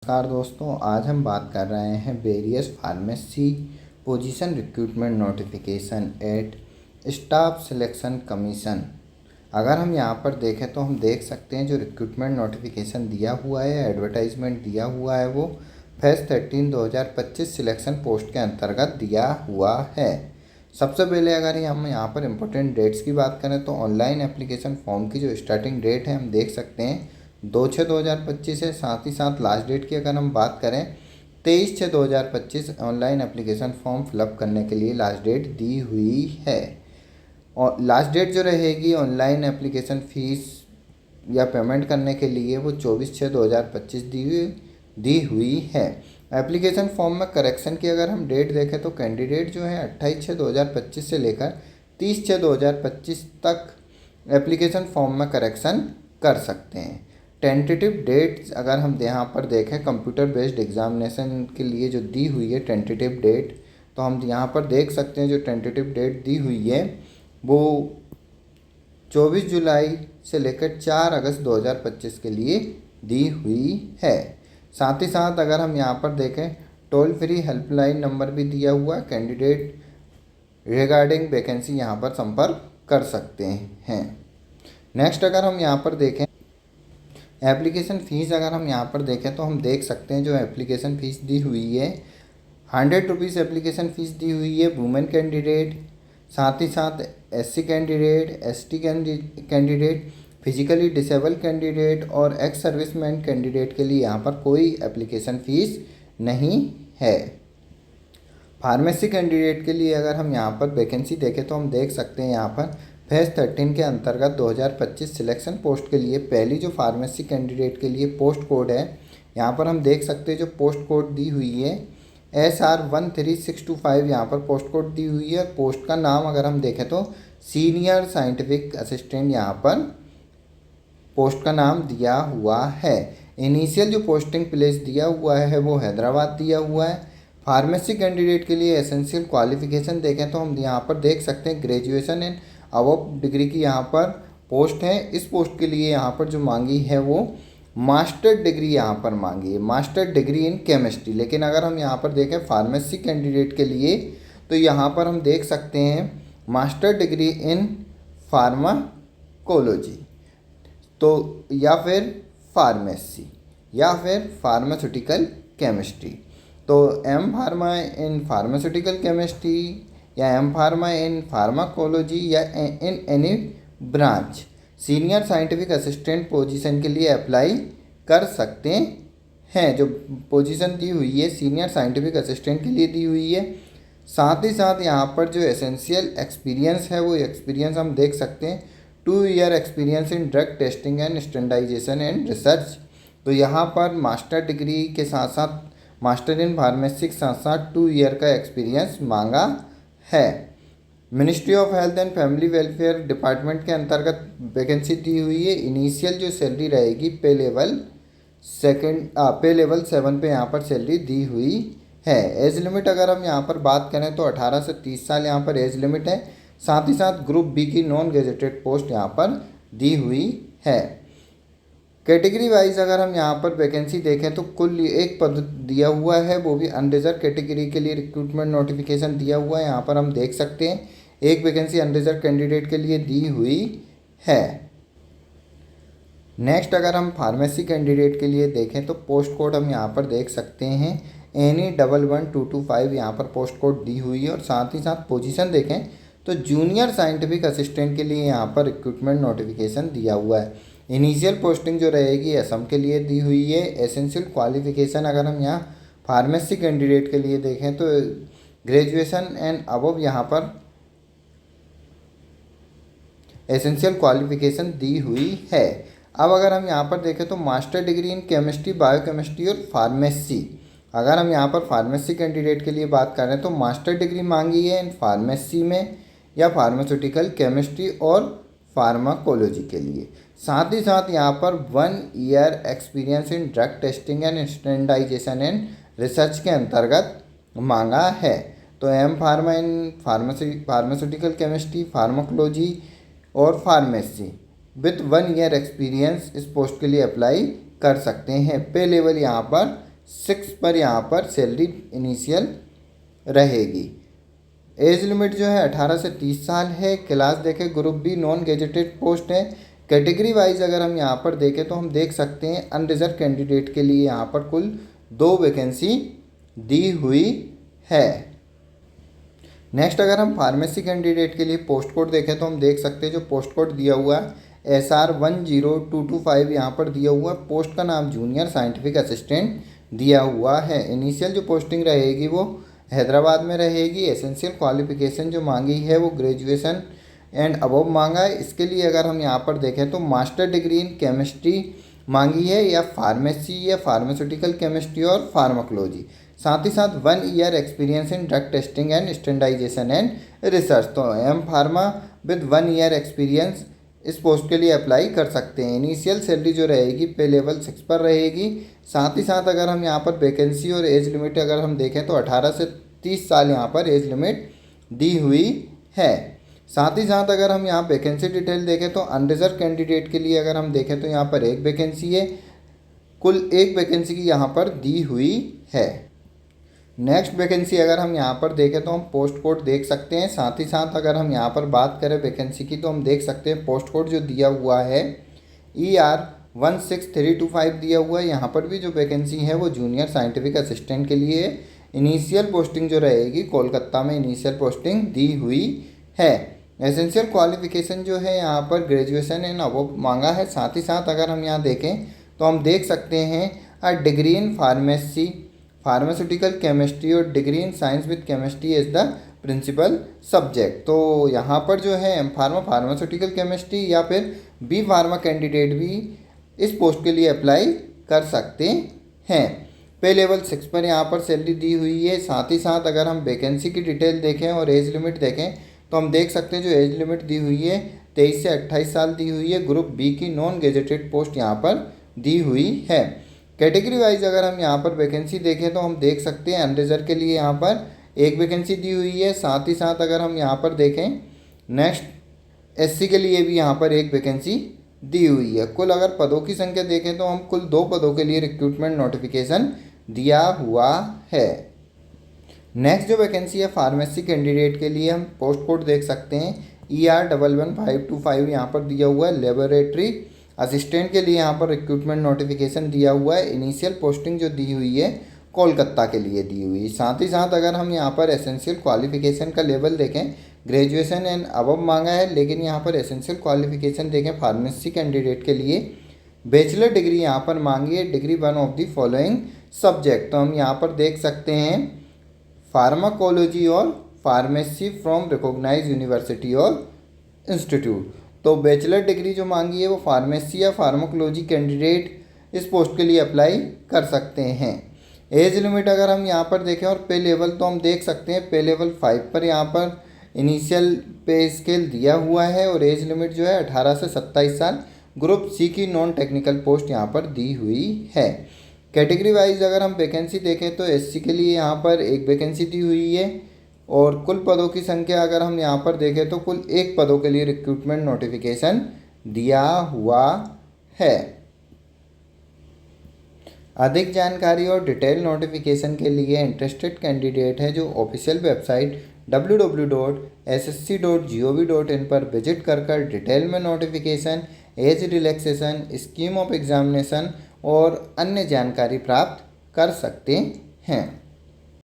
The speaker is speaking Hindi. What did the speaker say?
नमस्कार दोस्तों, आज हम बात कर रहे हैं various pharmacy position recruitment notification eight staff selection commission. अगर हम यहाँ पर देखें तो हम देख सकते हैं जो रिक्रूटमेंट नोटिफिकेशन दिया हुआ है, एडवर्टाइजमेंट दिया हुआ है, वो फेज 13 2025 सिलेक्शन पोस्ट के अंतर्गत दिया हुआ है। सबसे पहले अगर हम यहाँ पर इम्पोर्टेंट डेट्स की बात करें तो ऑनलाइन एप्लीकेशन फॉर्म की जो स्टार्टिंग डेट है हम देख सकते हैं 2/6/2025 है। साथ ही साथ लास्ट डेट की अगर हम बात करें 23/6/2025 ऑनलाइन एप्लीकेशन फॉर्म फिलअप करने के लिए लास्ट डेट दी हुई है। और लास्ट डेट जो रहेगी ऑनलाइन एप्लीकेशन फ़ीस या पेमेंट करने के लिए वो 24/6/2025 दी हुई है। एप्लीकेशन फॉर्म में करेक्शन की अगर हम डेट देखें तो कैंडिडेट जो है 28/6/2025 से लेकर 30/6/2025 तक एप्लीकेशन फॉर्म में करेक्शन कर सकते हैं। टेंटेटिव डेट्स अगर हम यहाँ पर देखें कंप्यूटर बेस्ड एग्जामिनेशन के लिए जो दी हुई है टेंटेटिव डेट, तो हम यहाँ पर देख सकते हैं जो टेंटेटिव डेट दी हुई है वो 24 जुलाई से लेकर 4 अगस्त 2025 के लिए दी हुई है। साथ ही साथ अगर हम यहाँ पर देखें टोल फ्री हेल्पलाइन नंबर भी दिया हुआ है, कैंडिडेट रिगार्डिंग वैकेंसी यहाँ पर संपर्क कर सकते हैं। नेक्स्ट अगर हम यहाँ पर देखें एप्लीकेशन फ़ीस अगर हम यहाँ पर देखें तो हम देख सकते हैं जो एप्लीकेशन फ़ीस दी हुई है 100 रुपीज़ एप्लीकेशन फ़ीस दी हुई है वुमेन कैंडिडेट, साथ ही साथ SC candidate, ST candidate, physically disable candidate और एक्स सर्विसमैन कैंडिडेट के लिए यहाँ पर कोई एप्लीकेशन फ़ीस नहीं है। फार्मेसी कैंडिडेट के लिए अगर हम यहाँ पर वैकेंसी देखें तो हम देख सकते हैं यहाँ पर फेज 13 के अंतर्गत 2025 सिलेक्शन पोस्ट के लिए पहली जो फार्मेसी कैंडिडेट के लिए पोस्ट कोड है यहाँ पर हम देख सकते हैं जो पोस्ट कोड दी हुई है SR 13625 यहाँ पर पोस्ट कोड दी हुई है। पोस्ट का नाम अगर हम देखें तो सीनियर साइंटिफिक असिस्टेंट यहाँ पर पोस्ट का नाम दिया हुआ है। इनिशियल जो पोस्टिंग प्लेस दिया हुआ है वो हैदराबाद दिया हुआ है। फार्मेसी कैंडिडेट के लिए एसेंशियल क्वालिफिकेशन देखें तो हम यहाँ पर देख सकते हैं ग्रेजुएशन इन अबव डिग्री की यहाँ पर पोस्ट है। इस पोस्ट के लिए यहाँ पर जो मांगी है वो मास्टर डिग्री यहाँ पर मांगी है, मास्टर डिग्री इन केमिस्ट्री। लेकिन अगर हम यहाँ पर देखें फार्मेसी कैंडिडेट के लिए तो यहाँ पर हम देख सकते हैं मास्टर डिग्री इन फार्माकोलॉजी तो या फिर फार्मेसी या फिर फार्मास्यूटिकल केमिस्ट्री। तो M pharma in pharmaceutical chemistry या एम फार्मा इन फार्माकोलॉजी या in any branch senior scientific assistant position के लिए अप्लाई कर सकते हैं। जो पोजीशन दी हुई है सीनियर साइंटिफिक असिस्टेंट के लिए दी हुई है। साथ ही साथ यहाँ पर जो एसेंशियल एक्सपीरियंस है वो एक्सपीरियंस हम देख सकते हैं 2 year experience in drug testing and standardization and research. तो यहाँ पर मास्टर डिग्री के साथ साथ मास्टर इन फार्मेसी के साथ साथ 2 ईयर का एक्सपीरियंस मांगा है। Ministry of health and family welfare department के अंतर्गत वैकेंसी दी हुई है। इनिशियल जो सैलरी रहेगी पे लेवल 7 पे यहाँ पर सैलरी दी हुई है। एज लिमिट अगर हम यहाँ पर बात करें तो 18 से 30 साल यहाँ पर एज लिमिट है। साथ ही साथ ग्रुप बी की नॉन गेजेटेड पोस्ट यहाँ पर दी हुई है। कैटेगरी वाइज अगर हम यहाँ पर वैकेंसी देखें तो कुल एक पद दिया हुआ है, वो भी अनरिजर्व कैटेगरी के लिए रिक्रूटमेंट नोटिफिकेशन दिया हुआ है। यहाँ पर हम देख सकते हैं एक वैकेंसी अनरिजर्व कैंडिडेट के लिए दी हुई है। नेक्स्ट अगर हम फार्मेसी कैंडिडेट के लिए देखें तो पोस्ट कोड हम यहाँ पर देख सकते हैं NE11225 यहाँ पर पोस्ट कोड दी हुई है। और साथ ही साथ पोजीशन देखें तो जूनियर साइंटिफिक असिस्टेंट के लिए यहाँ पर रिक्रूटमेंट नोटिफिकेशन दिया हुआ है। इनिशियल पोस्टिंग जो रहेगी असम के लिए दी हुई है। एसेंशियल क्वालिफिकेशन अगर हम यहाँ फार्मेसी कैंडिडेट के लिए देखें तो ग्रेजुएशन एंड अबव यहाँ पर एसेंशियल क्वालिफिकेशन दी हुई है। अब अगर हम यहाँ पर देखें तो master degree in chemistry, biochemistry और फार्मेसी। अगर हम यहाँ पर फार्मेसी कैंडिडेट के लिए बात करें तो मास्टर डिग्री मांगी है इन फार्मेसी में या फार्मास्यूटिकल केमिस्ट्री और फार्माकोलॉजी के लिए। साथ ही साथ यहाँ पर 1 year experience in drug testing and standardization and research के अंतर्गत मांगा है। तो M pharma in pharmaceutical chemistry, pharmacology और फार्मेसी विथ 1 ईयर एक्सपीरियंस इस पोस्ट के लिए अप्लाई कर सकते हैं। पे लेवल यहाँ पर 6 पर यहाँ पर सैलरी इनिशियल रहेगी। एज लिमिट जो है 18 से 30 साल है। क्लास देखें group B non gazetted post है। कैटेगरी वाइज अगर हम यहाँ पर देखें तो हम देख सकते हैं अनरिजर्व कैंडिडेट के लिए यहाँ पर कुल 2 वैकेंसी दी हुई है। नेक्स्ट अगर हम फार्मेसी कैंडिडेट के लिए पोस्ट कोड देखें तो हम देख सकते हैं जो पोस्ट कोड दिया हुआ है SR 10225 यहाँ पर दिया हुआ है। पोस्ट का नाम जूनियर साइंटिफिक असिस्टेंट दिया हुआ है। इनिशियल जो पोस्टिंग रहेगी वो हैदराबाद में रहेगी। एसेंशियल क्वालिफिकेशन जो मांगी है वो ग्रेजुएशन एंड अबव मांगा है। इसके लिए अगर हम यहाँ पर देखें तो मास्टर डिग्री इन केमिस्ट्री मांगी है या फार्मेसी या फार्मास्यूटिकल केमिस्ट्री और फार्माकोलॉजी। साथ ही साथ 1 year experience in drug testing and standardization and research. तो M pharma with 1 year experience इस पोस्ट के लिए अप्लाई कर सकते हैं। इनिशियल सैलरी जो रहेगी पे लेवल 6 पर रहेगी। साथ ही साथ अगर हम यहाँ पर वैकेंसी और एज लिमिट अगर हम देखें तो 18 से 30 साल यहाँ पर एज लिमिट दी हुई है। साथ ही साथ अगर हम यहाँ वैकेंसी डिटेल देखें तो अनरिजर्व कैंडिडेट के लिए अगर हम देखें तो यहाँ पर 1 वैकेंसी है। कुल 1 वैकेंसी की यहाँ पर दी हुई है। नेक्स्ट वैकेंसी अगर हम यहाँ पर देखें तो हम पोस्ट कोड देख सकते हैं। साथ ही साथ अगर हम यहाँ पर बात करें वैकेंसी की तो हम देख सकते हैं पोस्ट कोड जो दिया हुआ है ER 16325 दिया हुआ है। यहाँ पर भी जो वैकेंसी है वो जूनियर साइंटिफिक असिस्टेंट के लिए है। इनिशियल पोस्टिंग जो रहेगी कोलकाता में इनिशियल पोस्टिंग दी हुई है। एसेंशियल क्वालिफिकेशन जो है यहाँ पर ग्रेजुएशन एंड अबव मांगा है। साथ ही साथ अगर हम यहाँ देखें तो हम देख सकते हैं degree in pharmacy pharmaceutical chemistry और degree in science with chemistry as the principal subject. तो यहाँ पर जो है एम फार्मा फार्मास्यूटिकल केमिस्ट्री या फिर बी फार्मा कैंडिडेट भी इस पोस्ट के लिए अप्लाई कर सकते हैं। पे लेवल 6 पर यहाँ पर सैलरी दी हुई है। साथ ही साथ अगर हम वैकेंसी की डिटेल देखें और एज लिमिट देखें तो हम देख सकते हैं जो एज लिमिट दी हुई है 23 से 28 साल दी हुई है। ग्रुप बी की नॉन गेजेटेड पोस्ट यहाँ पर दी हुई है। कैटेगरी वाइज अगर हम यहाँ पर वैकेंसी देखें तो हम देख सकते हैं अनरिजर्व के लिए यहाँ पर 1 वैकेंसी दी हुई है। साथ ही साथ अगर हम यहाँ पर देखें नेक्स्ट SC के लिए भी यहाँ पर 1 वैकेंसी दी हुई है। कुल अगर पदों की संख्या देखें तो हम कुल 2 पदों के लिए रिक्रूटमेंट नोटिफिकेशन दिया हुआ है। नेक्स्ट जो वैकेंसी है फार्मेसी कैंडिडेट के लिए हम पोस्ट कोड देख सकते हैं ER 11525 यहाँ पर दिया हुआ है। लेबोरेटरी असिस्टेंट के लिए यहाँ पर रिक्रूटमेंट नोटिफिकेशन दिया हुआ है। इनिशियल पोस्टिंग जो दी हुई है कोलकाता के लिए दी हुई है। साथ ही साथ अगर हम यहाँ पर एसेंशियल क्वालिफिकेशन का लेवल देखें ग्रेजुएशन एंड अबव मांगा है, लेकिन यहाँ पर एसेंशियल क्वालिफिकेशन देखें फार्मेसी कैंडिडेट के लिए बैचलर डिग्री यहाँ पर मांगी है degree 1 of the following subject. तो हम यहाँ पर देख सकते हैं फार्माकोलॉजी और फार्मेसी फ्रॉम रिकॉग्नाइज यूनिवर्सिटी और इंस्टीट्यूट। तो बैचलर डिग्री जो मांगी है वो फार्मेसी या फार्माकोलॉजी कैंडिडेट इस पोस्ट के लिए अप्लाई कर सकते हैं। एज लिमिट अगर हम यहाँ पर देखें और पे लेवल तो हम देख सकते हैं पे लेवल 5 पर यहाँ पर इनिशियल पे स्केल दिया हुआ है और एज लिमिट जो है 18 से 27 साल। ग्रुप सी की नॉन टेक्निकल पोस्ट यहाँ पर दी हुई है। कैटेगरी वाइज अगर हम वैकेंसी देखें तो SC के लिए यहाँ पर 1 वैकेंसी दी हुई है और कुल पदों की संख्या अगर हम यहाँ पर देखें तो कुल 1 पदों के लिए रिक्रूटमेंट नोटिफिकेशन दिया हुआ है। अधिक जानकारी और डिटेल नोटिफिकेशन के लिए इंटरेस्टेड कैंडिडेट है जो ऑफिशियल वेबसाइट www.ssc.gov.in पर विजिट कर डिटेल में notification, age relaxation, scheme of examination और अन्य जानकारी प्राप्त कर सकते हैं।